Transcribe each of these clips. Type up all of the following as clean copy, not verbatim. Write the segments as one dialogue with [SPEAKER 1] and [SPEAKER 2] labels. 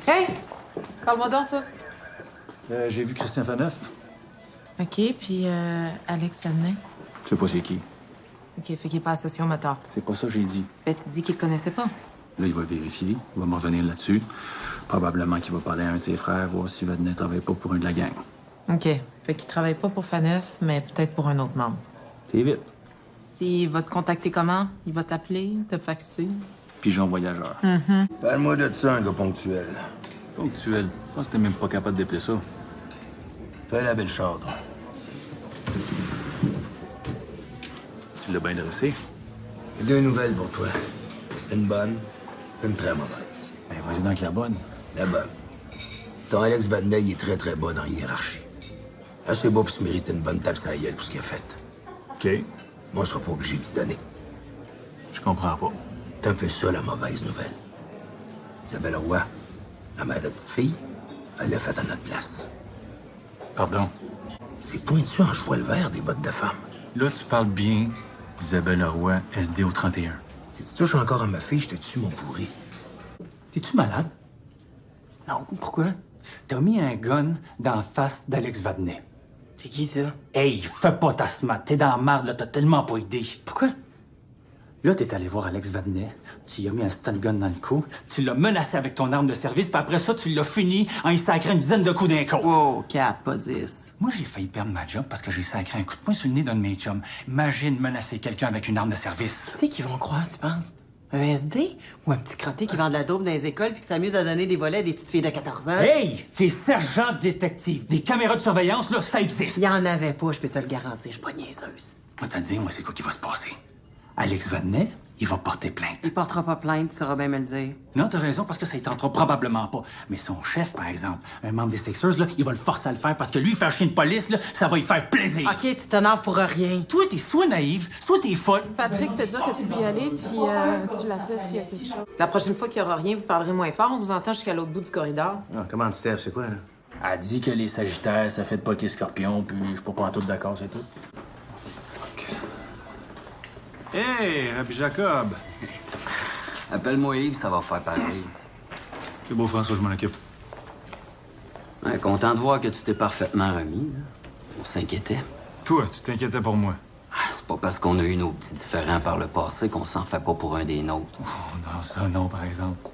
[SPEAKER 1] Hey! Parle-moi donc, toi.
[SPEAKER 2] J'ai vu Christian Faneuf.
[SPEAKER 1] OK, puis Alex Vadnais.
[SPEAKER 2] Je sais pas c'est qui.
[SPEAKER 1] OK, fait qu'il est pas à la session moteur.
[SPEAKER 2] C'est pas ça que j'ai dit.
[SPEAKER 1] Ben, tu dis qu'il le connaissait pas.
[SPEAKER 2] Là, il va vérifier. Il va me revenir là-dessus. Probablement qu'il va parler à un de ses frères, voir si Vadnais travaille pas pour une de la gang.
[SPEAKER 1] OK. Fait qu'il travaille pas pour Faneuf, mais peut-être pour un autre membre.
[SPEAKER 2] C'est vite.
[SPEAKER 1] Puis il va te contacter comment? Il va t'appeler, te faxer?
[SPEAKER 2] Pigeon voyageur.
[SPEAKER 3] Parle-moi de ça, un gars ponctuel.
[SPEAKER 2] Ponctuel. Je pense que t'es même pas capable d'épeler ça.
[SPEAKER 3] Fais la belle chardre.
[SPEAKER 2] Tu l'as bien dressé.
[SPEAKER 3] J'ai deux nouvelles pour toi. Une bonne, une très mauvaise.
[SPEAKER 2] Ben, vas-y donc avec la bonne.
[SPEAKER 3] La bonne. Ton Alex Vadnais, il est très, très bas dans la hiérarchie. Assez beau pour se mériter une bonne tape sur la gueule pour ce qu'il a fait.
[SPEAKER 2] OK.
[SPEAKER 3] Moi, on sera pas obligé de se donner.
[SPEAKER 2] Je comprends pas.
[SPEAKER 3] C'est un peu ça, la mauvaise nouvelle. Isabelle Roy, la mère de la petite fille, elle l'a fait à notre place.
[SPEAKER 2] Pardon.
[SPEAKER 3] C'est pointu en cheval vert des bottes de femme.
[SPEAKER 2] Là, tu parles bien d'Isabelle Leroy, SD au 31.
[SPEAKER 3] Si tu touches encore à ma fille, je te tue, mon pourri.
[SPEAKER 4] T'es-tu malade? Non, pourquoi? T'as mis un gun dans la face d'Alex Vadnais.
[SPEAKER 5] C'est qui, ça?
[SPEAKER 4] Hey, fais pas ta smat. T'es dans la marde, là, t'as tellement pas idée.
[SPEAKER 5] Pourquoi?
[SPEAKER 4] Là, t'es allé voir Alex Vadnais, tu lui as mis un stun gun dans le cou, tu l'as menacé avec ton arme de service, puis après ça, tu l'as fini en y sacrant une dizaine de coups d'un côte.
[SPEAKER 1] Wow, 4, pas 10.
[SPEAKER 4] Moi, j'ai failli perdre ma job parce que j'ai sacré un coup de poing sur le nez d'un de mes chums. Imagine menacer quelqu'un avec une arme de service.
[SPEAKER 5] Qui c'est qu'ils vont croire, tu penses? Un SD? Ou un petit crotté qui vend de la dope dans les écoles puis qui s'amuse à donner des volets à des petites filles de 14 ans?
[SPEAKER 4] Hey! T'es sergent détective. Des caméras de surveillance, là, ça existe.
[SPEAKER 5] Il y en avait pas, je peux te le garantir, je suis pas niaiseuse.
[SPEAKER 4] Moi, te dire, moi, c'est quoi qui va se passer? Alex Vadnais, il va porter plainte.
[SPEAKER 5] Il portera pas plainte, tu sauras bien me le dire.
[SPEAKER 4] Non, t'as raison, parce que ça y tentera probablement pas. Mais son chef, par exemple, un membre des Sixers, là, il va le forcer à le faire parce que lui, faire chier une police, là, ça va lui faire plaisir.
[SPEAKER 5] OK, tu t'énerves pour rien.
[SPEAKER 4] Toi, t'es soit naïve, soit t'es folle.
[SPEAKER 1] Patrick te dire que tu peux y aller, puis tu l'appelles s'il y a quelque chose. La prochaine fois qu'il y aura rien, vous parlerez moins fort. On vous entend jusqu'à l'autre bout du corridor.
[SPEAKER 3] Ah, comment, Steph, c'est quoi, là?
[SPEAKER 2] Elle dit que les Sagittaires, ça fait de pas qu'il est Scorpion, puis je suis pas en tout d'accord, c'est tout. Hey, Rabbi Jacob!
[SPEAKER 6] Appelle-moi Yves, ça va faire pareil.
[SPEAKER 2] C'est beau, François, je m'en occupe.
[SPEAKER 6] Ouais, content de voir que tu t'es parfaitement remis. Là. On s'inquiétait.
[SPEAKER 2] Toi, tu t'inquiétais pour moi.
[SPEAKER 6] Ah, c'est pas parce qu'on a eu nos petits différends par le passé qu'on s'en fait pas pour un des nôtres.
[SPEAKER 2] Oh non, ça non, par exemple.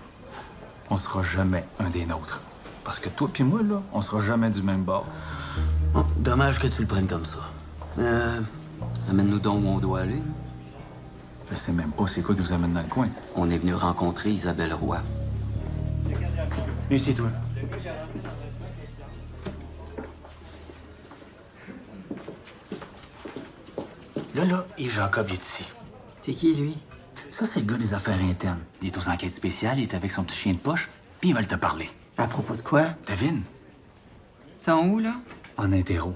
[SPEAKER 2] On sera jamais un des nôtres. Parce que toi puis moi, là, on sera jamais du même bord.
[SPEAKER 6] Bon, dommage que tu le prennes comme ça. Amène-nous donc où on doit aller. Là.
[SPEAKER 2] Je sais même pas c'est quoi qui vous amène dans le coin.
[SPEAKER 6] On est venu rencontrer Isabelle Roy.
[SPEAKER 2] Viens ici, toi.
[SPEAKER 4] Là, Yves Jacob, il est ici.
[SPEAKER 5] C'est qui, lui?
[SPEAKER 4] Ça, c'est le gars des affaires internes. Il est aux enquêtes spéciales, il est avec son petit chien de poche, puis ils veulent te parler.
[SPEAKER 5] À propos de quoi?
[SPEAKER 4] Devine,
[SPEAKER 5] Ils sont où, là?
[SPEAKER 4] en interro.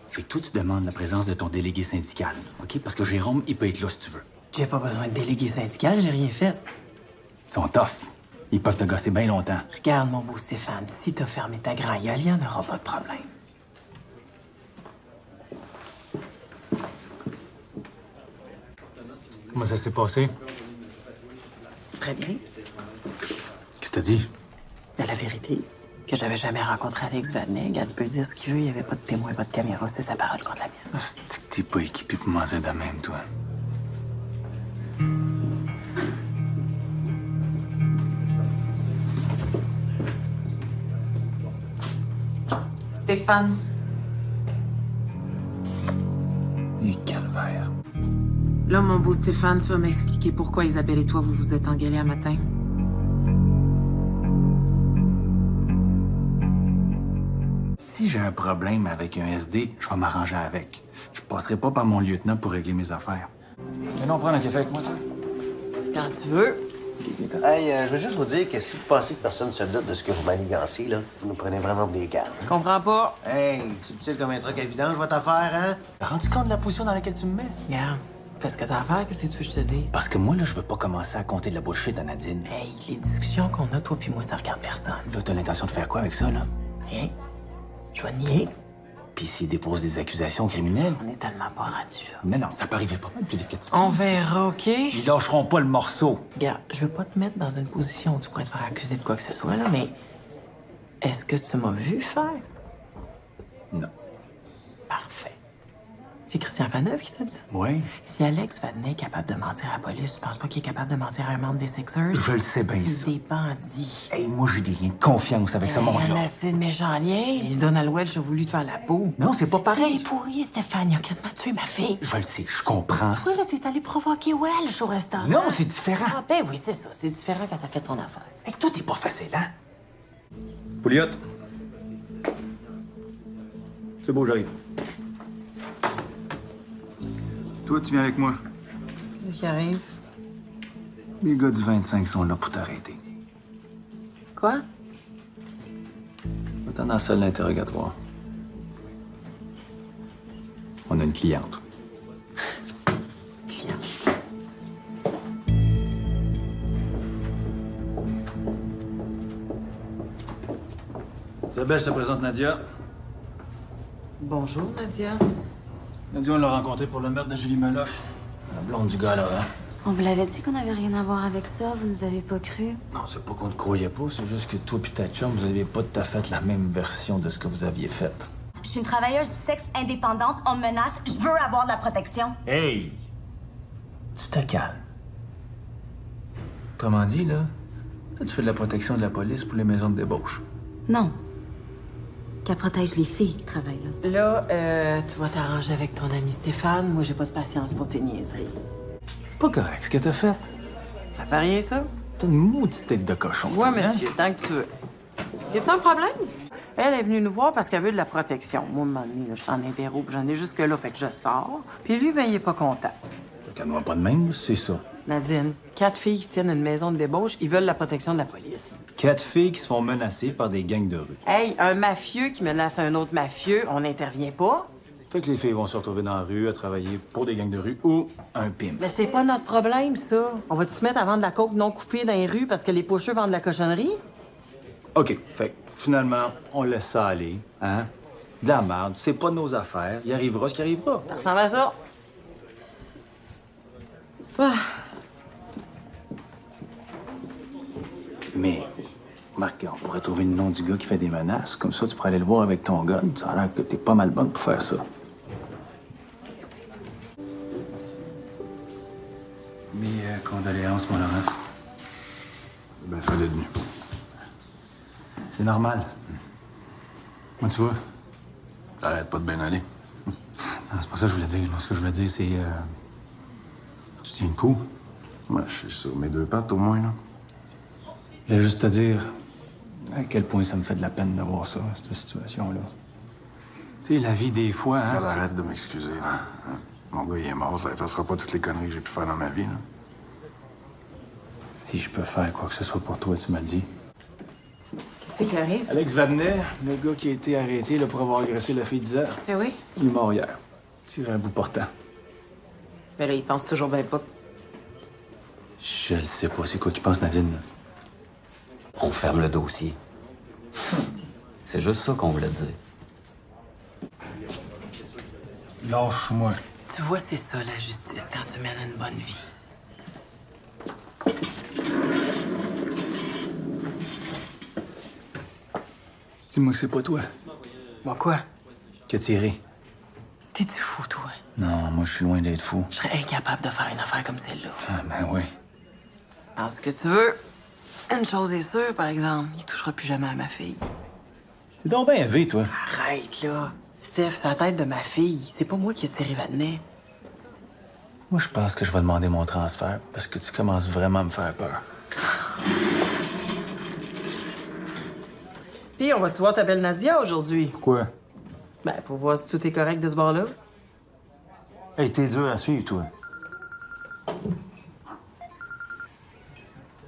[SPEAKER 4] Fait que toi, tu demandes la présence de ton délégué syndical, OK? Parce que Jérôme, il peut être là si tu veux.
[SPEAKER 5] J'ai pas besoin de délégué syndical, j'ai rien fait.
[SPEAKER 4] Ils sont tough. Ils peuvent te gosser bien longtemps.
[SPEAKER 5] Regarde, mon beau Stéphane, si t'as fermé ta grand gueule, il y en aura pas de problème.
[SPEAKER 2] Comment ça s'est passé?
[SPEAKER 5] Très bien.
[SPEAKER 2] Qu'est-ce que t'as dit?
[SPEAKER 5] De la vérité, que j'avais jamais rencontré Alex Vadnais. Regarde, il peut dire ce qu'il veut, il y avait pas de témoin, pas de caméra, c'est sa parole contre la mienne.
[SPEAKER 2] Ah, c'est que t'es pas équipé pour mentir de même, toi.
[SPEAKER 1] Stéphane.
[SPEAKER 2] Des calvaires.
[SPEAKER 1] Là, mon beau Stéphane, tu vas m'expliquer pourquoi Isabelle et toi, vous vous êtes engueulés un matin.
[SPEAKER 2] Si j'ai un problème avec un SD, je vais m'arranger avec. Je passerai pas par mon lieutenant pour régler mes affaires. Mais non, prends un café avec moi, tu
[SPEAKER 5] Quand tu veux.
[SPEAKER 7] Hey, je veux juste vous dire que si vous pensez que personne se doute de ce que vous manigancez, là, vous nous prenez vraiment pour des gars.
[SPEAKER 5] Je comprends pas.
[SPEAKER 7] Hey, subtil comme un truc à vidange, votre affaire, hein?
[SPEAKER 4] Rendu compte de la position dans laquelle tu me mets?
[SPEAKER 5] Regarde, fais ce que t'as à faire, qu'est-ce que tu veux que je te dise?
[SPEAKER 4] Parce que moi, là, je veux pas commencer à compter de la bullshit à Nadine.
[SPEAKER 5] Hey, les discussions qu'on a, toi puis moi, ça regarde personne.
[SPEAKER 4] Là, t'as l'intention de faire quoi avec ça, là?
[SPEAKER 5] Rien. Je vais nier.
[SPEAKER 4] Puis s'il dépose des accusations criminelles?
[SPEAKER 5] On est tellement pas rendu là.
[SPEAKER 4] Mais non, ça peut arriver pas mal plus vite que tu
[SPEAKER 5] On
[SPEAKER 4] penses.
[SPEAKER 5] verra, OK?
[SPEAKER 4] Ils lâcheront pas le morceau.
[SPEAKER 5] Regarde, je veux pas te mettre dans une position où tu pourrais te faire accuser de quoi que ce soit, là, mais Est-ce que tu m'as vu faire?
[SPEAKER 2] Non.
[SPEAKER 5] Parfait. C'est Christian Vaneuve qui t'a dit ça?
[SPEAKER 2] Oui?
[SPEAKER 5] Si Alex Vadnais est capable de mentir à la police, tu penses pas qu'il est capable de mentir à un membre des Sixers?
[SPEAKER 2] Je le sais bien,
[SPEAKER 5] C'est
[SPEAKER 2] ça.
[SPEAKER 5] des bandits.
[SPEAKER 2] Hey, moi, j'ai des liens de confiance avec ce monde-là.
[SPEAKER 5] C'est le méchant lien. Et Donald Welch a voulu te faire la peau.
[SPEAKER 2] Non, c'est pas pareil.
[SPEAKER 5] C'est pourri, Stéphane. Il a quasiment tué ma fille.
[SPEAKER 2] Je le sais, je comprends.
[SPEAKER 5] Toi, là, t'es allé provoquer Welch au restaurant.
[SPEAKER 2] Non, c'est différent.
[SPEAKER 5] Ah, ben oui, c'est ça. C'est différent quand ça fait ton affaire.
[SPEAKER 2] Hey, toi, t'es pas facile, hein? Pouliot. C'est beau, j'arrive. Toi, tu viens avec moi.
[SPEAKER 1] Qu'est-ce qui arrive?
[SPEAKER 2] Les gars du 25 sont là pour t'arrêter.
[SPEAKER 1] Quoi?
[SPEAKER 2] Va-t'en dans la salle d'interrogatoire. On a une cliente. Isabelle, je te présente Nadia.
[SPEAKER 1] Bonjour, Nadia.
[SPEAKER 2] Nadia, on l'a rencontrée pour le meurtre de Julie Meloche. La blonde du gars, là, hein?
[SPEAKER 8] On vous l'avait dit qu'on n'avait rien à voir avec ça, vous nous avez pas cru.
[SPEAKER 2] Non, c'est pas qu'on ne croyait pas, c'est juste que toi et ta chum, vous aviez pas tout à fait la même version de ce que vous aviez fait.
[SPEAKER 8] Je suis une travailleuse du sexe indépendante, on me menace, je veux avoir de la protection.
[SPEAKER 2] Hey! Tu te calmes. Autrement dit, là, toi, tu fais de la protection de la police pour les maisons de débauche.
[SPEAKER 8] Non. Qu'elle protège les filles qui travaillent là.
[SPEAKER 5] Là, tu vas t'arranger avec ton ami Stéphane. Moi, j'ai pas de patience pour tes niaiseries.
[SPEAKER 2] C'est pas correct, ce que t'as fait.
[SPEAKER 5] Ça fait rien, ça?
[SPEAKER 2] T'as une maudite tête de cochon.
[SPEAKER 5] Ouais,
[SPEAKER 2] toi, hein?
[SPEAKER 5] monsieur, tant que tu veux.
[SPEAKER 1] Y a-t-il un problème?
[SPEAKER 5] Elle est venue nous voir parce qu'elle veut de la protection. Moi, à un moment donné, là, je suis en interro, puis j'en ai jusque-là, fait que je sors. Puis lui, ben, il est pas content.
[SPEAKER 2] Calme-moi pas de même, c'est ça.
[SPEAKER 5] Nadine, 4 filles qui tiennent une maison de débauche, ils veulent la protection de la police.
[SPEAKER 2] 4 filles qui se font menacer par des gangs de rue.
[SPEAKER 5] Hey, un mafieux qui menace un autre mafieux, on n'intervient pas.
[SPEAKER 2] Fait que les filles vont se retrouver dans la rue à travailler pour des gangs de rue ou un pimp.
[SPEAKER 5] Mais c'est pas notre problème, ça. On va-tu se mettre à vendre de la coke non coupée dans les rues parce que les pocheux vendent de la cochonnerie?
[SPEAKER 2] OK, fait que finalement, on laisse ça aller, hein? De la merde, c'est pas nos affaires. Il arrivera ce qui arrivera.
[SPEAKER 5] Ça ressemble à ça.
[SPEAKER 1] Ah,
[SPEAKER 2] Mais, Marc, on pourrait trouver le nom du gars qui fait des menaces. Comme ça, tu pourrais aller le voir avec ton gun. Ça a l'air que t'es pas mal bonne pour faire ça. Mes condoléances, mon Laurent.
[SPEAKER 3] Ben, fallait venu.
[SPEAKER 2] C'est normal. Moi, tu vois.
[SPEAKER 3] Arrête pas de bien aller.
[SPEAKER 2] Non, c'est pas ça que je voulais dire. Ce que je voulais dire, c'est... Tu tiens le coup.
[SPEAKER 3] Moi, je suis sur mes 2 pattes, au moins, là.
[SPEAKER 2] Je voulais juste te dire à quel point ça me fait de la peine de voir ça, cette situation-là. Tu sais, la vie, des fois, hein...
[SPEAKER 3] Ah, arrête de m'excuser, là. Mon gars, il est mort, ça effacera pas toutes les conneries que j'ai pu faire dans ma vie, là.
[SPEAKER 2] Si je peux faire quoi que ce soit pour toi, tu m'as dit.
[SPEAKER 1] qu'est-ce qui arrive?
[SPEAKER 2] Alex Vadnais, le gars qui a été arrêté là, pour avoir agressé la fille d'Isère,
[SPEAKER 1] Eh oui.
[SPEAKER 2] il est mort hier. Tiré un bout portant.
[SPEAKER 1] Mais là, il pense toujours bien pas.
[SPEAKER 2] Je le sais pas. C'est quoi qu'il pense, Nadine?
[SPEAKER 6] On ferme le dossier. C'est juste ça qu'on voulait te dire.
[SPEAKER 2] Lâche-moi.
[SPEAKER 5] Tu vois, c'est ça, la justice, quand tu mènes une bonne vie.
[SPEAKER 2] Dis-moi que c'est pas toi
[SPEAKER 5] Moi, quoi?
[SPEAKER 2] qui a tiré.
[SPEAKER 5] T'es-tu fou, toi?
[SPEAKER 2] Non, moi, je suis loin d'être fou.
[SPEAKER 5] Je serais incapable de faire une affaire comme celle-là.
[SPEAKER 2] Ah, ben oui.
[SPEAKER 5] Alors, ce que tu veux, une chose est sûre, par exemple, il touchera plus jamais à ma fille.
[SPEAKER 2] T'es donc bien élevé, toi.
[SPEAKER 5] Arrête, là. Steph, c'est la tête de ma fille. C'est pas moi qui ai tiré Vadnais.
[SPEAKER 2] Moi, je pense que je vais demander mon transfert parce que tu commences vraiment à me faire peur.
[SPEAKER 5] Puis, on va-tu voir ta belle Nadia aujourd'hui?
[SPEAKER 2] Pourquoi?
[SPEAKER 5] Ben, pour voir si tout est correct de ce bord-là.
[SPEAKER 2] Hey, t'es dur à suivre, toi.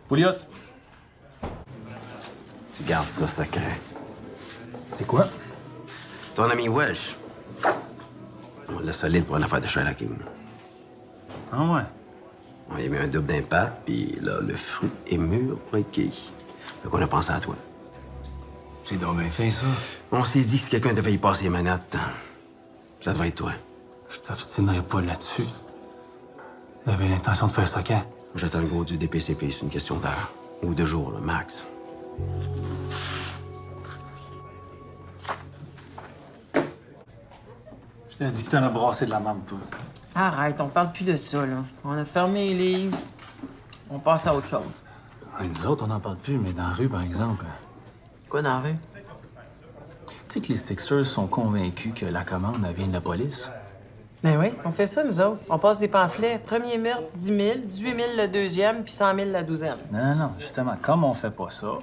[SPEAKER 2] Pouliot.
[SPEAKER 7] Tu gardes ça secret.
[SPEAKER 2] C'est quoi?
[SPEAKER 7] Ton ami Welsh. On l'a solide pour une affaire de Sherlocking.
[SPEAKER 2] Ah ouais?
[SPEAKER 7] On y a mis un double d'impact, puis là, le fruit est mûr pour être cueilli. Fait qu'on a pensé à toi.
[SPEAKER 2] C'est donc bien fait, ça.
[SPEAKER 7] On s'est dit que si quelqu'un devait y passer les manettes, ça devait être toi.
[SPEAKER 2] Je t'obstinerai pas là-dessus. J'avais l'intention de faire ça quand?
[SPEAKER 7] J'attends le gros du DPCP, c'est une question d'heure. Ou de jours, là, max.
[SPEAKER 2] Tu as dit que t'en as brassé de la merde, toi.
[SPEAKER 1] Arrête, on parle plus de ça, là. On a fermé les livres. On passe à autre chose.
[SPEAKER 2] Ah, nous autres, on n'en parle plus, mais dans la rue, par exemple.
[SPEAKER 1] Quoi dans la rue?
[SPEAKER 2] Tu sais que les Sixers sont convaincus que la commande, elle vient de la police?
[SPEAKER 1] Ben oui, on fait ça, nous autres. On passe des pamphlets. Premier meurtre, 10 000, 18 000 le deuxième, puis 100 000 la douzaine.
[SPEAKER 2] Non, justement, comme on fait pas ça,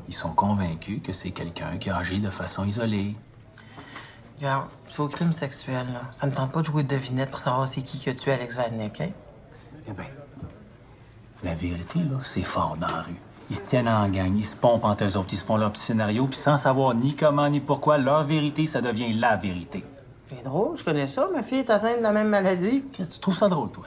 [SPEAKER 2] ils sont convaincus que c'est quelqu'un qui agit de façon isolée.
[SPEAKER 1] Regarde, je suis au crime sexuel, là. Ça me tente pas de jouer de devinette pour savoir c'est qui a tué Alex Vadnais, OK?
[SPEAKER 2] Eh bien, la vérité, là, c'est fort dans la rue. Ils se tiennent en gang, ils se pompent entre eux autres, ils se font leur petit scénario, puis sans savoir ni comment ni pourquoi, leur vérité, ça devient la vérité.
[SPEAKER 1] C'est drôle, je connais ça. Ma fille est atteinte de la même maladie.
[SPEAKER 2] Qu'est-ce que tu trouves ça drôle, toi?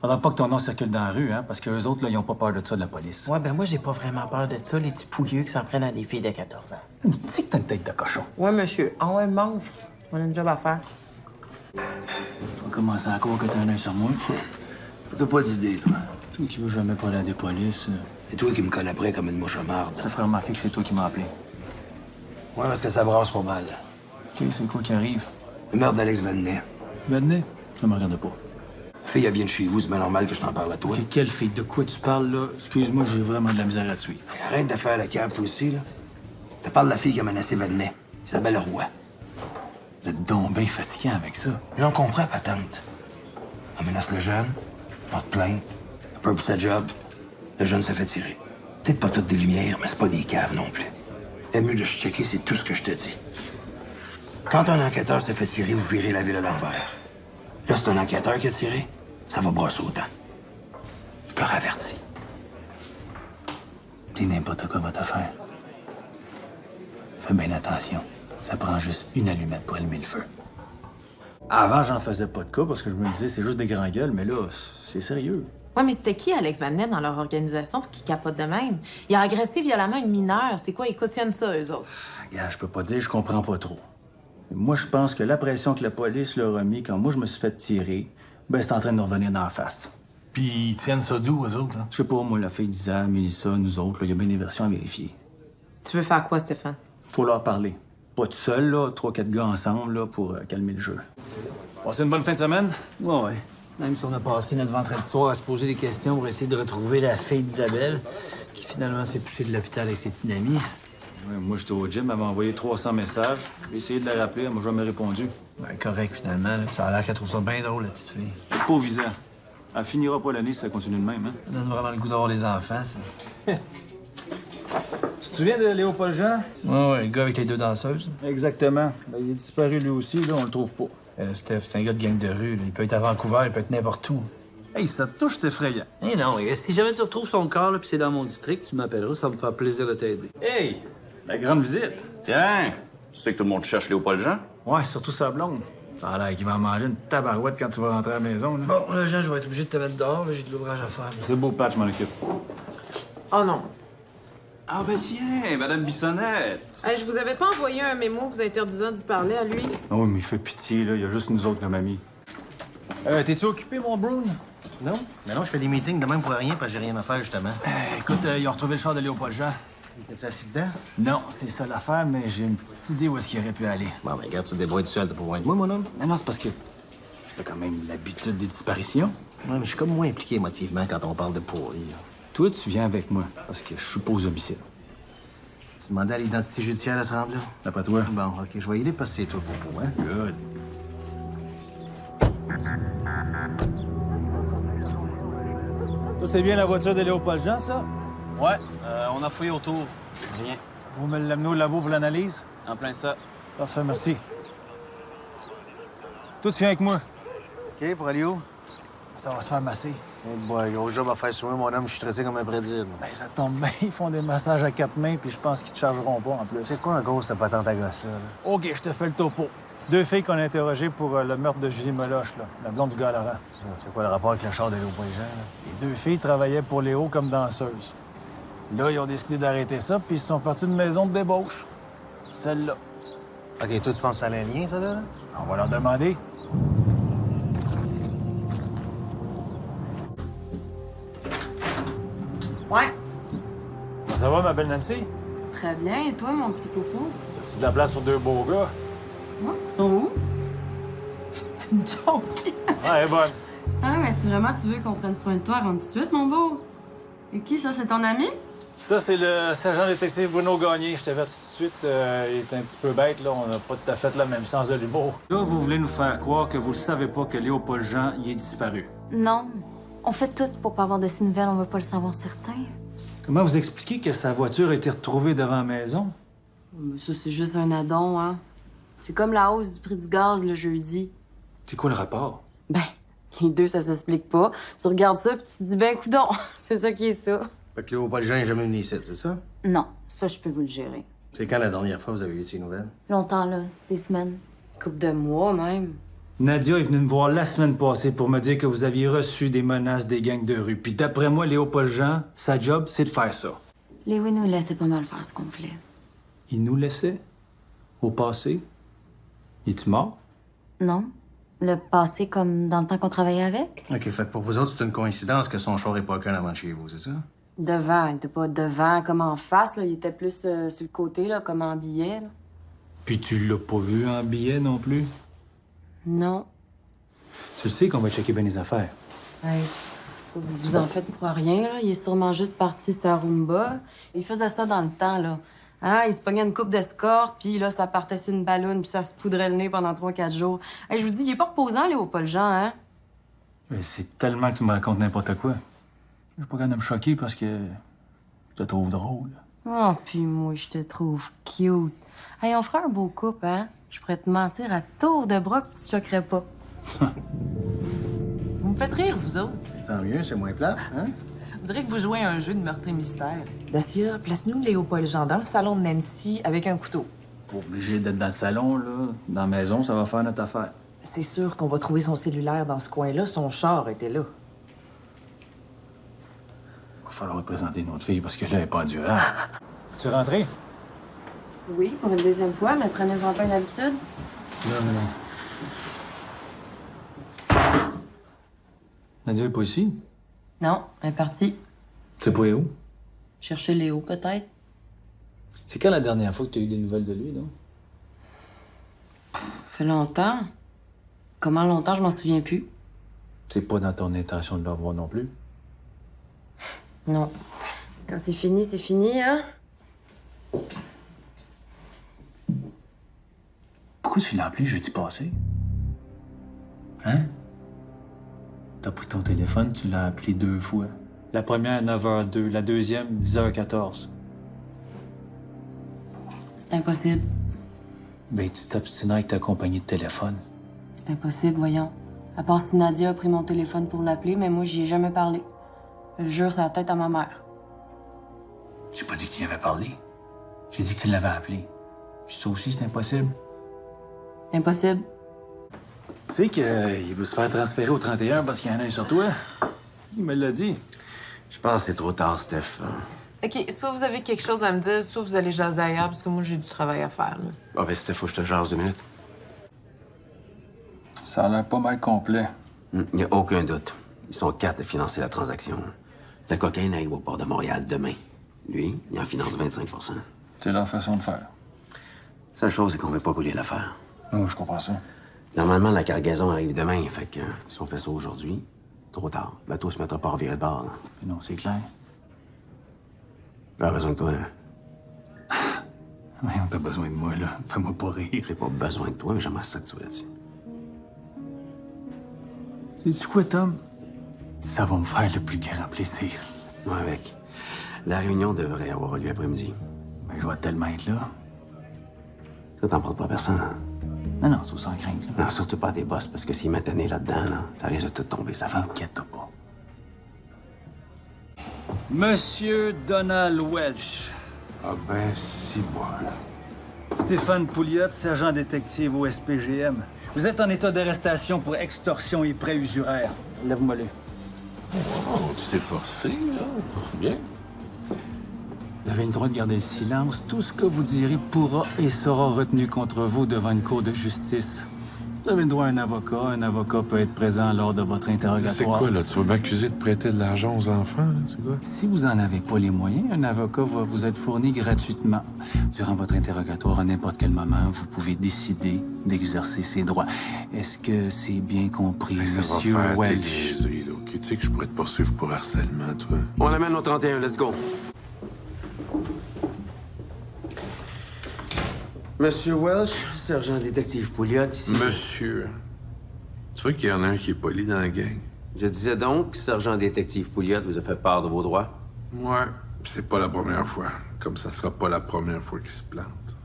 [SPEAKER 2] Faudra pas que ton nom circule dans la rue, hein, parce qu'eux autres, là, ils ont pas peur de ça, de la police.
[SPEAKER 1] Ouais, ben moi, j'ai pas vraiment peur de ça, les petits pouilleux qui s'en prennent à des filles de 14 ans.
[SPEAKER 2] Tu sais que t'as une tête de cochon.
[SPEAKER 1] Ouais, monsieur. Ah ouais, mange. On a une job à faire.
[SPEAKER 2] On commence à croire que t'as un œil sur moi.
[SPEAKER 3] T'as pas d'idée, toi.
[SPEAKER 2] Toi qui veux jamais parler à des polices.
[SPEAKER 3] C'est toi qui me colle après comme une mouche à marde.
[SPEAKER 2] Je te ferai remarquer que c'est toi qui m'as appelé.
[SPEAKER 3] Ouais, parce que ça brasse pas mal.
[SPEAKER 2] OK, c'est quoi qui arrive?
[SPEAKER 3] Le meurtre d'Alex Vadnais.
[SPEAKER 2] Vadnais? Ça me regarde pas.
[SPEAKER 3] La fille, elle vient de chez vous, c'est bien normal que je t'en parle à toi.
[SPEAKER 2] OK, quelle fille? De quoi tu parles, là? Excuse-moi, j'ai vraiment de la misère à te suivre.
[SPEAKER 3] Arrête de faire la cave, toi aussi, là. Je te parle de la fille qui a menacé Vadnais, Isabelle Roy.
[SPEAKER 2] Vous êtes donc bien fatiguant avec ça.
[SPEAKER 3] J'en comprends, patente. Elle menace le jeune, porte plainte, elle peur pour sa job. Le jeune se fait tirer. Peut-être pas toutes des lumières, mais c'est pas des caves non plus. Le mieux de se checker, c'est tout ce que je te dis. Quand un enquêteur se fait tirer, vous virez la ville à l'envers. Là, c'est un enquêteur qui a tiré, ça va brosser autant. Je te le ravertis.
[SPEAKER 2] Puis n'importe quoi va te faire. Fais bien attention. Ça prend juste une allumette pour allumer le feu. Avant, j'en faisais pas de cas parce que je me disais, c'est juste des grands gueules, mais là, c'est sérieux.
[SPEAKER 1] Ouais, mais c'était qui, Alex Vadnais, dans leur organisation pour qu'ils capotent de même? Il a agressé violemment une mineure. C'est quoi? Ils cautionnent ça, eux autres?
[SPEAKER 2] Regarde, je peux pas dire, je comprends pas trop. Moi, je pense que la pression que la police leur a mis quand moi, je me suis fait tirer, ben, c'est en train de nous revenir d'en face.
[SPEAKER 9] Puis ils tiennent ça d'où, eux autres, là?
[SPEAKER 2] Je sais pas, moi, la fille d'Isa, Mélissa, nous autres, il y a bien des versions à vérifier.
[SPEAKER 1] Tu veux faire quoi, Stéphane?
[SPEAKER 2] Faut leur parler. Pas tout seul, là, 3-4 gars ensemble, là, pour calmer le jeu. Passez une bonne fin de semaine?
[SPEAKER 10] Ouais. Même si on a passé notre vendredi soir à se poser des questions pour essayer de retrouver la fille d'Isabelle, qui finalement s'est poussée de l'hôpital avec ses petits amis.
[SPEAKER 2] Ouais, moi, j'étais au gym, elle m'a envoyé 300 messages. J'ai essayé de la rappeler, elle m'a jamais répondu.
[SPEAKER 10] Ben, correct, finalement. Là. Ça a l'air qu'elle trouve ça bien drôle, la petite fille.
[SPEAKER 2] Pas visant. Elle finira pas l'année si ça continue de même, hein?
[SPEAKER 10] Ça donne vraiment le goût d'avoir les enfants, ça.
[SPEAKER 2] Tu te souviens de Léopold Jean?
[SPEAKER 10] Ouais, le gars avec les deux danseuses.
[SPEAKER 2] Exactement. Ben, il est disparu lui aussi, là, on le trouve pas.
[SPEAKER 10] Steph, c'est un gars de gang de rue. Là. Il peut être à Vancouver, il peut être n'importe où.
[SPEAKER 2] Hey, ça te touche, c'est effrayant.
[SPEAKER 10] Eh non, si jamais tu retrouves son corps, là, puis c'est dans mon district, tu m'appelleras, ça va me faire plaisir de t'aider.
[SPEAKER 2] Hey! La grande visite.
[SPEAKER 11] Tiens, tu sais que tout le monde cherche Léopold Jean?
[SPEAKER 2] Ouais, surtout sa blonde. Ça a l'air qu'il va en manger une tabarouette quand tu vas rentrer à la maison, là.
[SPEAKER 10] Bon, là, Jean, je vais être obligé de te mettre dehors. J'ai de l'ouvrage à faire.
[SPEAKER 2] C'est beau, Pat, je m'en occupe.
[SPEAKER 1] Oh non.
[SPEAKER 11] Ah ben tiens, Madame Bissonnette.
[SPEAKER 1] Hey, je vous avais pas envoyé un mémo vous interdisant d'y parler à lui?
[SPEAKER 2] Ah oui, mais il fait pitié, là. Il y a juste nous autres comme amis. T'es-tu occupé, mon Brune?
[SPEAKER 7] Non? Mais non, je fais des meetings de même pour rien parce que j'ai rien à faire, justement.
[SPEAKER 2] Écoute, ils ont retrouvé le char de Léopold Jean.
[SPEAKER 7] T'es-tu assis dedans?
[SPEAKER 2] Non, c'est ça l'affaire, mais j'ai une petite idée où est-ce qu'il aurait pu aller.
[SPEAKER 7] Bon, ben, regarde, tu te débrouilles tout seul, t'as pas besoin de moi, mon homme.
[SPEAKER 2] Non, c'est parce que t'as quand même l'habitude des disparitions.
[SPEAKER 7] Ouais, mais je suis comme moins impliqué émotivement quand on parle de pourri.
[SPEAKER 2] Toi, tu viens avec moi, parce que je suis pas aux homicides.
[SPEAKER 7] Tu demandais à l'identité judiciaire à se rendre là?
[SPEAKER 2] D'après toi?
[SPEAKER 7] Bon, OK, je vais y aller parce que c'est toi pour hein?
[SPEAKER 2] Good. Ça, c'est bien la voiture de Léopold Jean, ça?
[SPEAKER 6] Ouais, on a fouillé autour. Rien.
[SPEAKER 2] Vous me l'amenez au labo pour l'analyse?
[SPEAKER 6] En plein ça.
[SPEAKER 2] Parfait, merci. Toi, tu viens avec moi.
[SPEAKER 7] OK, pour aller où?
[SPEAKER 2] Ça va se faire masser.
[SPEAKER 7] Oh boy, gros job à faire sur moi, mon homme. Je suis stressé comme un prédile.
[SPEAKER 2] Ben, ça tombe bien. Ils font des massages à 4 mains, puis je pense qu'ils te chargeront pas, en plus.
[SPEAKER 7] C'est quoi, en gros, cette patente à gosse-là? Là?
[SPEAKER 2] OK, je te fais le topo. 2 filles qu'on a interrogées pour le meurtre de Julie Meloche, là, la blonde du gars à Laurent.
[SPEAKER 7] C'est quoi le rapport avec le char de Léopold Jean, là?
[SPEAKER 2] Les 2 filles travaillaient pour Léo comme danseuses. Là, ils ont décidé d'arrêter ça, puis ils sont partis d'une maison de débauche. Celle-là.
[SPEAKER 7] OK, toi, tu penses que ça a un lien, ça, là?
[SPEAKER 2] On va leur demander.
[SPEAKER 1] Ouais.
[SPEAKER 2] Ça va, ma belle Nancy?
[SPEAKER 12] Très bien. Et toi, mon petit popo?
[SPEAKER 2] As-tu de la place pour 2 beaux gars?
[SPEAKER 12] Moi? Sont où?
[SPEAKER 5] C'est une joke.
[SPEAKER 2] Ouais, bonne.
[SPEAKER 12] Ah, mais si vraiment tu veux qu'on prenne soin de toi, rentre tout de suite, mon beau. Et qui, ça? C'est ton ami?
[SPEAKER 2] Ça, c'est le sergent détective Bruno Gagné. Je t'avertis tout de suite, il est un petit peu bête, là. On n'a pas tout à fait le même sens de l'humour. Là, vous voulez nous faire croire que vous ne savez pas que Léopold Jean y est disparu.
[SPEAKER 8] Non. On fait tout pour pas avoir de ces nouvelles, on veut pas le savoir certain.
[SPEAKER 2] Comment vous expliquez que sa voiture a été retrouvée devant la maison?
[SPEAKER 12] Mais ça, c'est juste un addon, hein. C'est comme la hausse du prix du gaz le jeudi.
[SPEAKER 2] C'est quoi le rapport?
[SPEAKER 12] Ben, les deux, ça s'explique pas. Tu regardes ça puis tu te dis, ben, coudonc, c'est ça qui est ça.
[SPEAKER 7] Fait que Léopold Jean n'est jamais venu ici, c'est ça?
[SPEAKER 8] Non, ça, je peux vous le gérer.
[SPEAKER 7] C'est quand la dernière fois vous avez eu de ces nouvelles?
[SPEAKER 8] Longtemps, là. Des semaines.
[SPEAKER 12] Couple de mois, même.
[SPEAKER 2] Nadia est venue me voir la semaine passée pour me dire que vous aviez reçu des menaces des gangs de rue. Puis d'après moi, Léopold Jean, sa job, c'est de faire ça.
[SPEAKER 8] Léo nous laissait pas mal faire ce qu'on voulait.
[SPEAKER 2] Il nous laissait? Au passé? Es-tu mort?
[SPEAKER 8] Non? Le passé comme dans le temps qu'on travaillait avec?
[SPEAKER 7] OK, fait que pour vous autres, c'est une coïncidence que son char est pas qu'un avant de chez vous, c'est ça?
[SPEAKER 12] Devant, il était pas devant comme en face, là. Il était plus sur le côté, là, comme en billet, là.
[SPEAKER 2] Puis tu l'as pas vu en billet non plus?
[SPEAKER 12] Non.
[SPEAKER 2] Tu sais qu'on va checker bien les affaires.
[SPEAKER 12] Hey, vous vous en faites pour rien, là. Il est sûrement juste parti sa Roomba. Il faisait ça dans le temps, là. Hein? Il se pognait une coupe d'escorte, puis là, ça partait sur une ballonne, puis ça se poudrait le nez pendant 3-4 jours. Hey, je vous dis, il est pas reposant, Léopold Jean, hein?
[SPEAKER 2] Mais c'est tellement que tu me racontes n'importe quoi. Je suis pas capable de me choquer parce que je te trouve drôle.
[SPEAKER 12] Oh, puis moi, je te trouve cute. Hey, on ferait un beau couple, hein? Je pourrais te mentir à tour de bras que tu te choquerais pas.
[SPEAKER 5] Vous me faites rire, vous autres.
[SPEAKER 7] Tant mieux, c'est moins plat, hein?
[SPEAKER 5] On dirait que vous jouez à un jeu de meurtre et mystère. Dacia, place-nous Léopold Jean dans le salon de Nancy avec un couteau.
[SPEAKER 2] Pas obligé d'être dans le salon, là. Dans la maison, ça va faire notre affaire.
[SPEAKER 5] C'est sûr qu'on va trouver son cellulaire dans ce coin-là. Son char était là.
[SPEAKER 2] Il va falloir représenter une autre fille parce que là, elle est pas endurable. Tu es rentré?
[SPEAKER 12] Oui, pour une deuxième fois, mais prenez-en pas une habitude.
[SPEAKER 2] Non. Nadia est pas ici?
[SPEAKER 12] Non, elle est partie.
[SPEAKER 2] Tu sais pas où?
[SPEAKER 12] Chercher Léo, peut-être.
[SPEAKER 10] C'est quand la dernière fois que tu as eu des nouvelles de lui, non?
[SPEAKER 12] Ça fait longtemps. Comment longtemps, je m'en souviens plus.
[SPEAKER 2] C'est pas dans ton intention de le revoir non plus?
[SPEAKER 12] Non. Quand c'est fini, hein?
[SPEAKER 2] Pourquoi tu l'as appelé jeudi passé? Hein? T'as pris ton téléphone, tu l'as appelé 2 fois. La première, 9h02. La deuxième, 10h14.
[SPEAKER 12] C'est impossible.
[SPEAKER 2] Ben, tu t'obstinais avec ta compagnie de téléphone.
[SPEAKER 12] C'est impossible, voyons. À part si Nadia a pris mon téléphone pour l'appeler, mais moi, j'y ai jamais parlé. Je jure, c'est la tête à ma mère.
[SPEAKER 2] J'ai pas dit que tu y avais parlé. J'ai dit que tu l'avais appelé. Ça aussi, c'est impossible.
[SPEAKER 12] Impossible.
[SPEAKER 2] Tu sais qu'il veut se faire transférer au 31 parce qu'il y en a un sur toi. Il me l'a dit.
[SPEAKER 6] Je pense que c'est trop tard, Steph.
[SPEAKER 1] OK, soit vous avez quelque chose à me dire, soit vous allez jaser ailleurs, parce que moi, j'ai du travail à faire, là.
[SPEAKER 6] Ah, ben, Steph, faut que je te jase 2 minutes.
[SPEAKER 2] Ça a l'air pas mal complet.
[SPEAKER 6] Il n'y a aucun doute. Ils sont 4 à financer la transaction. La cocaïne arrive au port de Montréal demain. Lui, il en finance 25 %.
[SPEAKER 2] C'est leur façon de faire.
[SPEAKER 6] Seule chose, c'est qu'on veut pas brûler l'affaire.
[SPEAKER 2] Non, je comprends ça.
[SPEAKER 6] Normalement, la cargaison arrive demain, fait que si on fait ça aujourd'hui, trop tard. Le bateau se mettra pas à virer de bord.
[SPEAKER 2] Non, c'est clair.
[SPEAKER 6] J'ai besoin de toi.
[SPEAKER 2] Mais on t'a besoin de moi, là. Fais-moi pas rire.
[SPEAKER 6] J'ai pas besoin de toi, mais j'aimerais ça que tu sois là-dessus.
[SPEAKER 2] Sais-tu quoi, Tom? Ça va me faire le plus grand plaisir.
[SPEAKER 6] Moi avec. La réunion devrait avoir lieu après-midi.
[SPEAKER 2] Mais je vais tellement être là.
[SPEAKER 6] Ça t'en parle pas à personne, hein?
[SPEAKER 2] Non, c'est sans crainte, là.
[SPEAKER 6] Non, surtout pas des boss, parce que s'ils mettent un nez là-dedans, là, ça risque de te tomber, ça va.
[SPEAKER 2] Inquiète-toi pas. Monsieur Donald Welch.
[SPEAKER 9] Ah ben, si moi.
[SPEAKER 2] Stéphane Pouliot, sergent détective au SPGM. Vous êtes en état d'arrestation pour extorsion et prêt usuraire. Lève-moi le.
[SPEAKER 9] Oh, tu t'es forcé, là. Bien.
[SPEAKER 2] Vous avez le droit de garder le silence. Tout ce que vous direz pourra et sera retenu contre vous devant une cour de justice.
[SPEAKER 4] Vous avez le droit à un avocat. Un avocat peut être présent lors de votre interrogatoire.
[SPEAKER 9] C'est quoi, là? Tu vas m'accuser de prêter de l'argent aux enfants, là? C'est quoi?
[SPEAKER 4] Si vous en avez pas les moyens, un avocat va vous être fourni gratuitement. Durant votre interrogatoire, à n'importe quel moment, vous pouvez décider d'exercer ses droits. Est-ce que c'est bien compris,
[SPEAKER 9] Ça va
[SPEAKER 4] Monsieur
[SPEAKER 9] faire tes
[SPEAKER 4] Welch?
[SPEAKER 9] niaiseries, là. OK, tu sais que je pourrais te poursuivre pour harcèlement, toi.
[SPEAKER 6] On l'amène au 31, let's go. Monsieur Welch, sergent détective Pouliot, ici.
[SPEAKER 9] Monsieur. Tu vois qu'il y en a un qui est poli dans la gang?
[SPEAKER 6] Je disais donc, sergent détective Pouliot vous a fait part de vos droits?
[SPEAKER 9] Ouais, pis c'est pas la première fois. Comme ça sera pas la première fois qu'il se plante.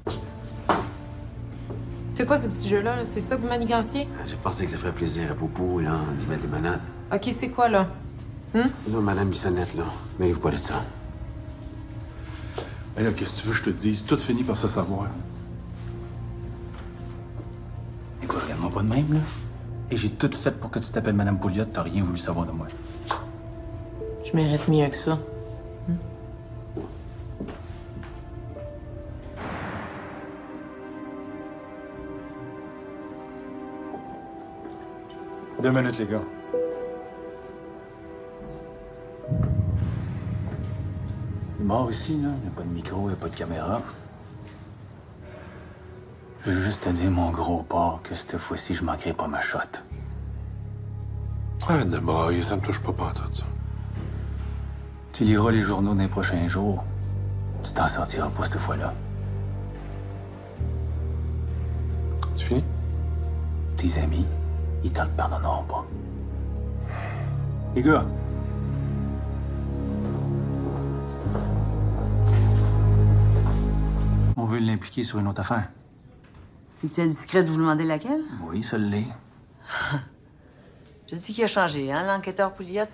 [SPEAKER 1] C'est quoi ce petit jeu-là? Là? C'est ça que vous maniganciez?
[SPEAKER 6] J'ai pensé que ça ferait plaisir à Poupou, là, d'y mettre des menottes.
[SPEAKER 1] OK, c'est quoi, là?
[SPEAKER 6] Là, Madame Bissonnette, là, mêlez-vous pas de ça.
[SPEAKER 4] Mais là, qu'est-ce que tu veux que je te dise? Tout finit par se savoir. Écoute, regarde-moi pas de même, là. Et j'ai tout fait pour que tu t'appelles Madame Pouliot, t'as rien voulu savoir de moi.
[SPEAKER 1] Je mérite mieux que ça.
[SPEAKER 4] 2 minutes, les gars. Il est mort ici, là. Il n'y a pas de micro, il n'y a pas de caméra. Je veux juste te dire, mon gros porc, que cette fois-ci, je manquerai pas ma shot.
[SPEAKER 9] Arrête de brailler, ça me touche pas pantoute, ça.
[SPEAKER 4] Tu liras les journaux dans les prochains jours. Tu t'en sortiras pas cette fois-là.
[SPEAKER 9] Tu finis?
[SPEAKER 4] Tes amis, ils t'en pardonneront pas. Les gars. On veut l'impliquer sur une autre affaire.
[SPEAKER 13] C'est-tu indiscret de vous demander laquelle?
[SPEAKER 4] Oui, ça l'est.
[SPEAKER 13] Je dis qu'il a changé, hein, l'enquêteur Pouliot?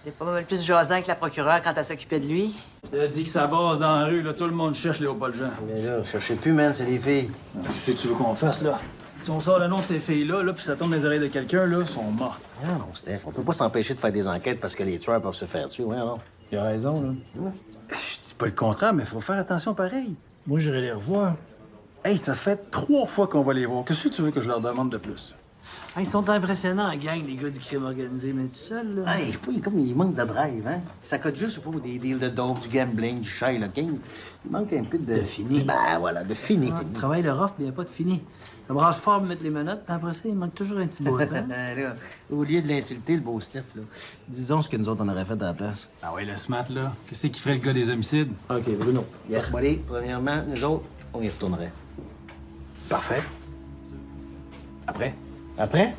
[SPEAKER 13] Il est pas mal plus jasant que la procureure quand elle s'occupait de lui.
[SPEAKER 10] Il a dit que ça base dans la rue, là. Tout le monde cherche Léopold Jean.
[SPEAKER 7] Mais là, cherchez plus, man, c'est les filles.
[SPEAKER 10] Qu'est-ce que tu veux qu'on fasse, là? Si on sort le nom de ces filles-là, là, puis ça tombe dans les oreilles de quelqu'un, là, sont mortes.
[SPEAKER 7] Non, non, Steph, on peut pas s'empêcher de faire des enquêtes parce que les tueurs peuvent se faire tuer, ouais, non?
[SPEAKER 10] Il a raison, là.
[SPEAKER 4] Je dis pas le contraire, mais faut faire attention pareil.
[SPEAKER 10] Moi, j'irai les revoir.
[SPEAKER 4] Hey, ça fait 3 fois qu'on va les voir. Qu'est-ce que tu veux que je leur demande de plus?
[SPEAKER 10] Ah, ils sont impressionnants, la gang, les gars du crime organisé, mais tout seul, là.
[SPEAKER 7] Hey, il manque de drive, hein? Ça coûte juste pour des deals de dope, du gambling, du Shylock King. Il manque un peu de...
[SPEAKER 10] De fini.
[SPEAKER 7] Ben voilà, de fini,
[SPEAKER 10] Ah,
[SPEAKER 7] fini.
[SPEAKER 10] travaille le rough, mais il n'y a pas de fini. Ça brasse fort pour mettre les menottes, puis après ça, il manque toujours un petit bout, hein?
[SPEAKER 7] Là, au lieu de l'insulter, le beau Steph, là, disons ce que nous autres, on aurait fait à la place.
[SPEAKER 4] Ah ouais, le smart, là. Qu'est-ce qui ferait le gars des homicides?
[SPEAKER 10] OK, Bruno.
[SPEAKER 7] Yes, buddy. Premièrement, nous autres, on y retournerait.
[SPEAKER 4] Parfait. Après?
[SPEAKER 7] Après?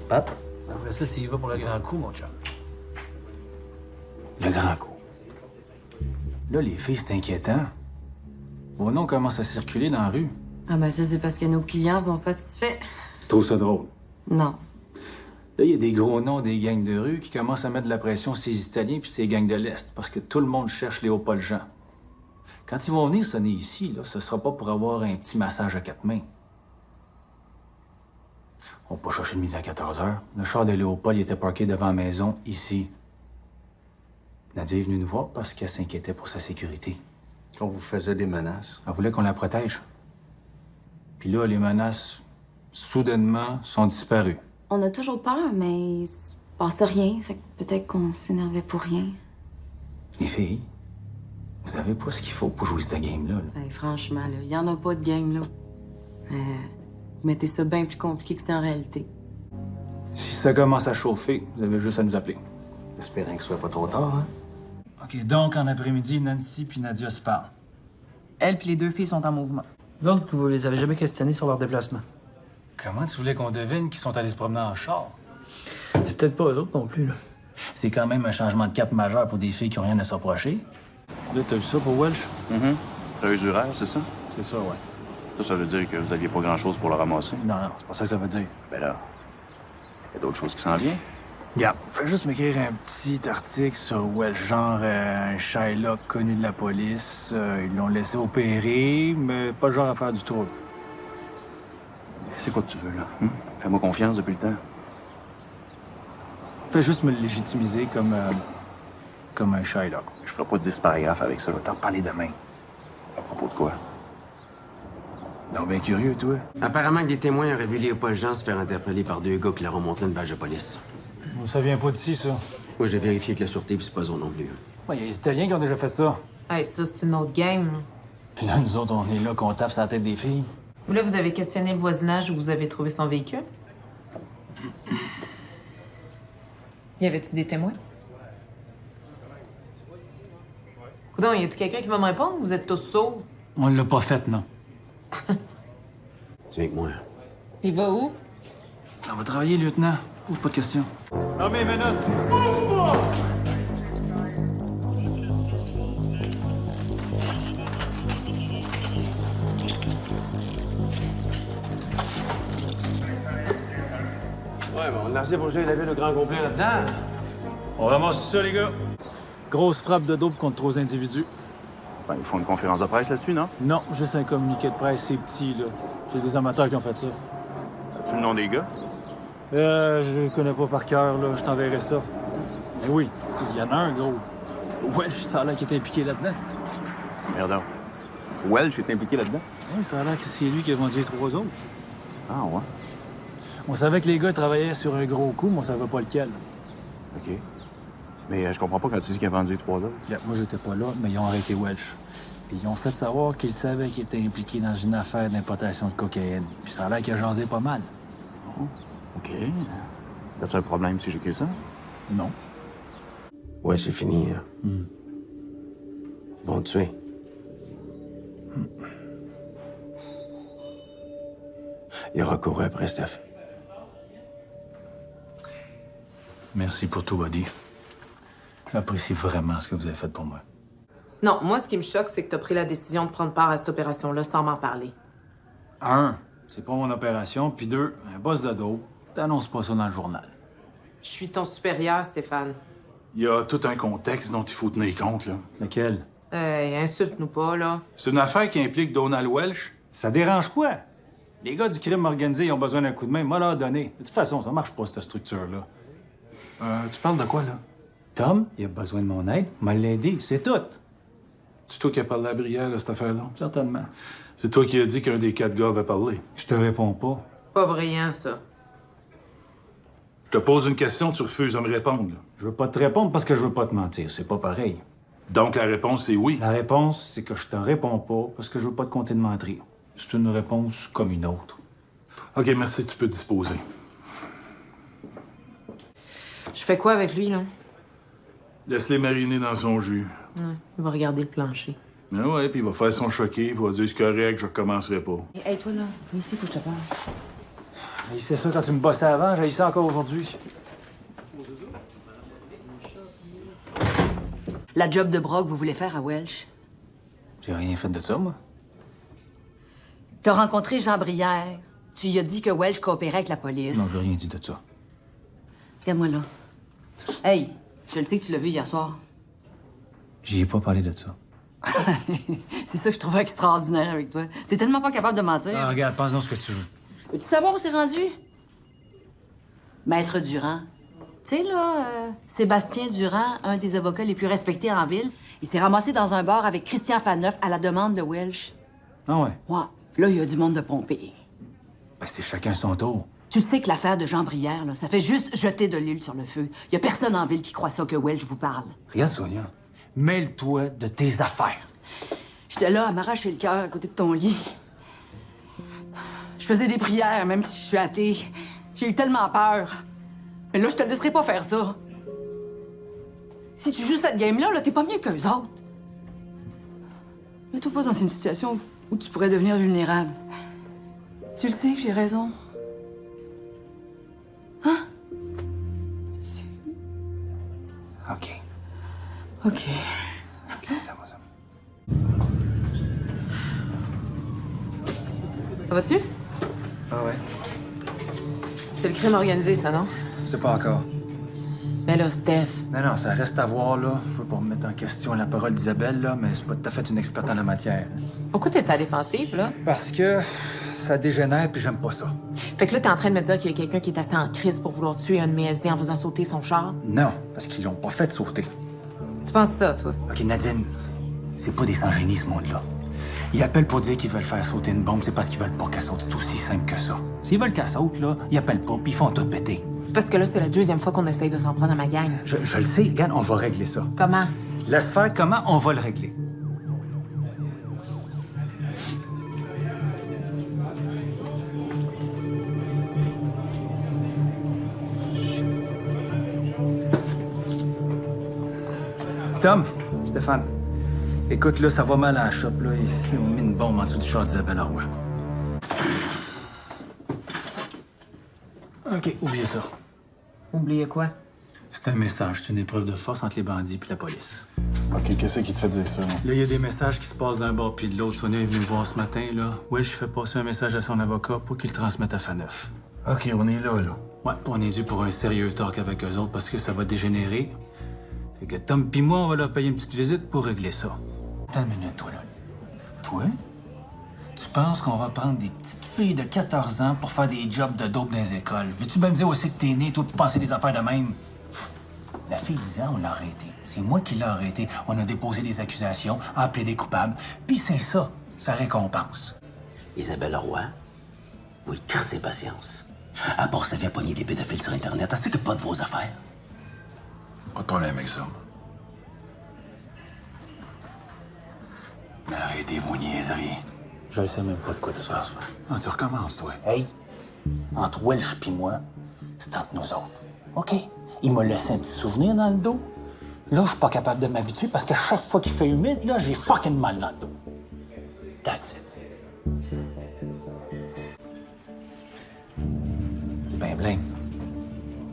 [SPEAKER 7] Pat?
[SPEAKER 10] Après ça, s'il va pour le grand coup, mon chum.
[SPEAKER 4] Le grand coup. Là, les filles, c'est inquiétant. Vos noms commencent à circuler dans la rue.
[SPEAKER 12] Ah ben ça, c'est parce que nos clients sont satisfaits.
[SPEAKER 4] Tu trouves ça drôle?
[SPEAKER 12] Non.
[SPEAKER 4] Là, il y a des gros noms des gangs de rue qui commencent à mettre de la pression sur les Italiens puis ces gangs de l'Est, parce que tout le monde cherche Léopold Jean. Quand ils vont venir sonner ici, là, ce sera pas pour avoir un petit massage à 4 mains. On va pas chercher le midi à 14 h. Le char de Léopold il était parqué devant la maison, ici. Nadia est venue nous voir parce qu'elle s'inquiétait pour sa sécurité.
[SPEAKER 7] Qu'on vous faisait des menaces.
[SPEAKER 4] Elle voulait qu'on la protège. Puis là, les menaces, soudainement, sont disparues.
[SPEAKER 14] On a toujours peur, mais il se passe rien. Fait que peut-être qu'on s'énervait pour rien.
[SPEAKER 4] Les filles, vous avez pas ce qu'il faut pour jouer cette game-là. là.
[SPEAKER 12] Hey, franchement, là, il y en a pas de game, là. Vous mettez ça bien plus compliqué que c'est en réalité.
[SPEAKER 4] Si ça commence à chauffer, vous avez juste à nous appeler.
[SPEAKER 7] Espérons que ce soit pas trop tard, hein?
[SPEAKER 4] OK, donc, en après-midi, Nancy puis Nadia se parlent.
[SPEAKER 13] Elle puis les 2 filles sont en mouvement.
[SPEAKER 10] Vous autres, vous les avez jamais questionnés sur leur déplacement.
[SPEAKER 4] Comment tu voulais qu'on devine qu'ils sont allés se promener en char?
[SPEAKER 10] C'est peut-être pas eux autres non plus, là.
[SPEAKER 4] C'est quand même un changement de cap majeur pour des filles qui ont rien à s'approcher.
[SPEAKER 10] Là, t'as vu ça pour Welch?
[SPEAKER 15] Préusuraire, c'est ça?
[SPEAKER 4] C'est ça, ouais.
[SPEAKER 15] Ça veut dire que vous aviez pas grand-chose pour le ramasser?
[SPEAKER 4] Non, non, c'est pas ça que ça veut dire.
[SPEAKER 15] Ben là, il y a d'autres choses qui s'en viennent.
[SPEAKER 4] Regarde, fais juste m'écrire un petit article sur Welch, genre un Shylock connu de la police. Ils l'ont laissé opérer, mais pas le genre à faire du trouble.
[SPEAKER 15] C'est quoi que tu veux, là? Fais-moi confiance depuis le temps.
[SPEAKER 4] Fais juste me le légitimiser comme un Shylock.
[SPEAKER 15] Je ferai pas de 10 paragraphes avec ça.
[SPEAKER 4] Je vais t'en reparler demain.
[SPEAKER 15] À propos de quoi?
[SPEAKER 4] Non, bien curieux, toi.
[SPEAKER 6] Apparemment que des témoins auraient vu Léopold Jean se faire interpeller par deux gars qui leur ont montré une badge de police.
[SPEAKER 4] Ça vient pas d'ici, ça.
[SPEAKER 6] Moi, j'ai vérifié que la sûreté, puis c'est pas eux non plus.
[SPEAKER 4] Ouais, il y a les Italiens qui ont déjà fait ça.
[SPEAKER 1] Hey, ça, c'est une autre game, là.
[SPEAKER 4] Puis là, nous autres, on est là qu'on tape sur la tête des filles.
[SPEAKER 1] Là, vous avez questionné le voisinage où vous avez trouvé son véhicule? Y avait-tu des témoins? Coudon, y a-tu quelqu'un qui va me répondre? Vous êtes tous sourds.
[SPEAKER 4] On l'a pas fait, non.
[SPEAKER 6] Tu viens avec moi.
[SPEAKER 1] Il va où?
[SPEAKER 4] Ça va travailler, lieutenant. Pose pas de questions. Non, mais minute!
[SPEAKER 6] Ouais, mais on a assez pour geler la ville au grand complet là-dedans.
[SPEAKER 4] On ramasse ça, les gars. Grosse frappe de double contre 3 individus.
[SPEAKER 15] Ben, ils font une conférence de presse là-dessus, non?
[SPEAKER 4] Non, juste un communiqué de presse, c'est petit, là. C'est des amateurs qui ont fait ça.
[SPEAKER 15] As-tu le nom des gars?
[SPEAKER 4] Je les connais pas par cœur, là. Je t'enverrai ça. Mais oui, il y en a un, gros. Ouais, ça a l'air qu'il est impliqué là-dedans.
[SPEAKER 15] Merde. Welch est impliqué là-dedans?
[SPEAKER 4] Oui, ça a l'air que c'est lui qui a vendu les 3 autres.
[SPEAKER 15] Ah, ouais?
[SPEAKER 4] On savait que les gars travaillaient sur un gros coup, mais on savait pas lequel.
[SPEAKER 15] OK. Mais je comprends pas quand tu dis qu'il a vendu les 3 autres.
[SPEAKER 4] Yeah, moi, j'étais pas là, mais ils ont arrêté Welch. Puis ils ont fait savoir qu'ils savaient qu'il était impliqué dans une affaire d'importation de cocaïne. Puis ça a l'air qu'il a jasé pas mal.
[SPEAKER 15] Oh, OK. T'as-tu un problème si j'écris ça?
[SPEAKER 4] Non.
[SPEAKER 6] Ouais, c'est fini. Bon, tu es. Il a recouru après Steph.
[SPEAKER 4] Merci pour tout, Buddy. J'apprécie vraiment ce que vous avez fait pour moi.
[SPEAKER 1] Non, moi, ce qui me choque, c'est que t'as pris la décision de prendre part à cette opération-là sans m'en parler.
[SPEAKER 4] 1, c'est pas mon opération. Puis 2, un boss de dos, t'annonces pas ça dans le journal.
[SPEAKER 1] Je suis ton supérieur, Stéphane.
[SPEAKER 9] Il y a tout un contexte dont il faut tenir compte, là.
[SPEAKER 4] Lequel?
[SPEAKER 1] Insulte-nous pas, là.
[SPEAKER 9] C'est une affaire qui implique Donald Welch.
[SPEAKER 4] Ça dérange quoi? Les gars du crime organisé, ils ont besoin d'un coup de main. Moi, leur donner. De toute façon, ça marche pas, cette structure-là.
[SPEAKER 9] Tu parles de quoi, là?
[SPEAKER 4] Tom, il a besoin de mon aide. M'a l'aider, c'est tout.
[SPEAKER 9] C'est toi qui as parlé à Brière, là, cette affaire-là?
[SPEAKER 4] Certainement.
[SPEAKER 9] C'est toi qui as dit qu'un des 4 gars avait parlé.
[SPEAKER 4] Je te réponds pas.
[SPEAKER 1] Pas brillant, ça.
[SPEAKER 9] Je te pose une question, tu refuses de me répondre. Là.
[SPEAKER 4] Je veux pas te répondre parce que je veux pas te mentir. C'est pas pareil.
[SPEAKER 9] Donc la réponse, c'est oui.
[SPEAKER 4] La réponse, c'est que je te réponds pas parce que je veux pas te compter de mentir. C'est une réponse comme une autre.
[SPEAKER 9] OK, merci, tu peux disposer.
[SPEAKER 1] Je fais quoi avec lui, là?
[SPEAKER 9] Laisse-les mariner dans son jus.
[SPEAKER 1] Ouais, il va regarder le plancher.
[SPEAKER 9] Ah ouais, puis il va faire son choqué, puis il va dire c'est correct, je recommencerai pas.
[SPEAKER 13] Hey, toi, là, viens ici, faut que je te parle.
[SPEAKER 4] J'ai ça quand tu me bossais avant, j'ai ça encore aujourd'hui.
[SPEAKER 13] La job de bras que vous voulez faire à Welch.
[SPEAKER 4] J'ai rien fait de ça, moi.
[SPEAKER 13] T'as rencontré Jean Brière. Tu lui as dit que Welch coopérait avec la police.
[SPEAKER 4] Non, j'ai rien dit de ça.
[SPEAKER 13] Regarde-moi là. Hey, je le sais que tu l'as vu hier soir.
[SPEAKER 4] J'y ai pas parlé de ça.
[SPEAKER 13] C'est ça que je trouvais extraordinaire avec toi. T'es tellement pas capable de mentir.
[SPEAKER 4] Ah, regarde, pense dans ce que tu veux.
[SPEAKER 13] Veux-tu savoir où c'est rendu? Maître Durand. Tu sais, là, Sébastien Durand, un des avocats les plus respectés en ville, il s'est ramassé dans un bar avec Christian Faneuf à la demande de Welch.
[SPEAKER 4] Ah ouais?
[SPEAKER 13] Ouais. Là, il y a du monde de pompé.
[SPEAKER 4] Ben, c'est chacun son tour.
[SPEAKER 13] Tu le sais que l'affaire de Jean Brière, là, ça fait juste jeter de l'huile sur le feu. Il y a personne en ville qui croit ça que Welch vous parle.
[SPEAKER 10] Regarde, Sonia. Mêle-toi de tes affaires.
[SPEAKER 13] J'étais là à m'arracher le cœur à côté de ton lit. Je faisais des prières, même si je suis athée. J'ai eu tellement peur. Mais là, je te laisserai pas faire ça. Si tu joues cette game-là, t'es pas mieux qu'eux autres. Mets-toi pas dans une situation où tu pourrais devenir vulnérable. Tu le sais que j'ai raison. Hein? Tu le sais.
[SPEAKER 10] OK.
[SPEAKER 13] OK.
[SPEAKER 10] OK, ça va, ça.
[SPEAKER 1] Ça va-tu?
[SPEAKER 10] Ah ouais?
[SPEAKER 1] C'est le crime organisé, ça, non?
[SPEAKER 10] C'est pas encore.
[SPEAKER 1] Mais là, Steph...
[SPEAKER 4] Non, ça reste à voir, là. Je veux pas remettre en question la parole d'Isabelle, là, mais c'est pas tout à fait une experte en la matière.
[SPEAKER 1] Pourquoi t'es sa défensive, là?
[SPEAKER 4] Parce que ça dégénère, puis j'aime pas ça.
[SPEAKER 1] Fait que là, t'es en train de me dire qu'il y a quelqu'un qui est assez en crise pour vouloir tuer un de mes SD en faisant sauter son char?
[SPEAKER 4] Non, parce qu'ils l'ont pas fait sauter.
[SPEAKER 1] Tu penses ça, toi?
[SPEAKER 10] OK, Nadine, c'est pas des sans-génie, ce monde-là.
[SPEAKER 2] Ils appellent pour dire qu'ils veulent faire sauter une bombe, c'est parce qu'ils veulent pas qu'elle saute. C'est aussi simple que ça. S'ils veulent qu'elle saute, là, ils appellent pas, puis ils font tout péter.
[SPEAKER 1] C'est parce que là, c'est la deuxième fois qu'on essaye de s'en prendre à ma gang.
[SPEAKER 2] Je le sais, regarde, on va régler ça.
[SPEAKER 1] Comment?
[SPEAKER 2] Laisse faire comment, on va le régler. Tom, Stéphane, écoute, là, ça va mal à la shop, là. Ils ont mis une bombe en dessous du char d'Isabelle Roy. OK, oubliez ça.
[SPEAKER 1] Oubliez quoi?
[SPEAKER 2] C'est un message, c'est une épreuve de force entre les bandits et la police.
[SPEAKER 15] OK, qu'est-ce qui te fait dire ça?
[SPEAKER 2] Là, il y a des messages qui se passent d'un bord puis de l'autre. Sonia est venue me voir ce matin, là. Welsh fait passer un message à son avocat pour qu'il le transmette à Faneuf.
[SPEAKER 15] OK, on est là.
[SPEAKER 2] Ouais, puis on est dû pour un sérieux talk avec eux autres parce que ça va dégénérer. Fait que Tom pis moi, on va leur payer une petite visite pour régler ça. Attends une minute, toi, là. Toi? Tu penses qu'on va prendre des petites filles de 14 ans pour faire des jobs de dope dans les écoles? Veux-tu même dire aussi que t'es né, toi, pour penser des affaires de même? La fille de 10 ans, on l'a arrêtée. C'est moi qui l'ai arrêtée. On a déposé des accusations, appelé des coupables. Puis c'est ça, sa récompense.
[SPEAKER 6] Isabelle Roy? Oui, cassez patience. À part ça vient pogner des pédophiles sur Internet, elle s'occupe pas de vos affaires.
[SPEAKER 3] Pas de problème avec ça. Mais arrêtez vos niaiseries.
[SPEAKER 2] Je ne sais même pas de quoi tu parles.
[SPEAKER 3] Ah, tu recommences, toi.
[SPEAKER 2] Hey, entre Welsh pis moi, c'est entre nous autres. OK? Il m'a laissé un petit souvenir dans le dos. Là, je suis pas capable de m'habituer parce que chaque fois qu'il fait humide, là, j'ai fucking mal dans le dos. That's it. C'est bien blême.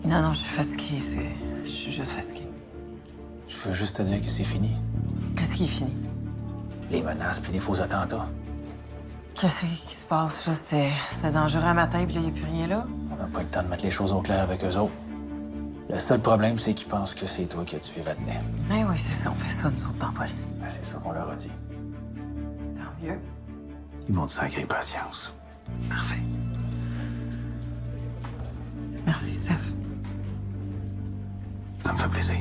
[SPEAKER 1] Non, je suis fatiguée. Je suis juste fatiguée.
[SPEAKER 2] Je veux juste te dire que c'est fini.
[SPEAKER 1] Qu'est-ce qui est fini?
[SPEAKER 2] Les menaces puis les faux attentats.
[SPEAKER 1] Qu'est-ce qui se passe, là? C'est dangereux un matin, puis là, il n'y a plus rien là?
[SPEAKER 2] On n'a pas eu le temps de mettre les choses au clair avec eux autres. Le seul problème, c'est qu'ils pensent que c'est toi qui as tué Vadnais.
[SPEAKER 1] Oui, c'est ça. On fait ça, nous autres, dans la police.
[SPEAKER 2] Ben, c'est ça qu'on leur a dit.
[SPEAKER 1] Tant mieux.
[SPEAKER 2] Ils m'ont de sacrée patience.
[SPEAKER 1] Parfait. Merci, Steph.
[SPEAKER 2] Ça me fait plaisir.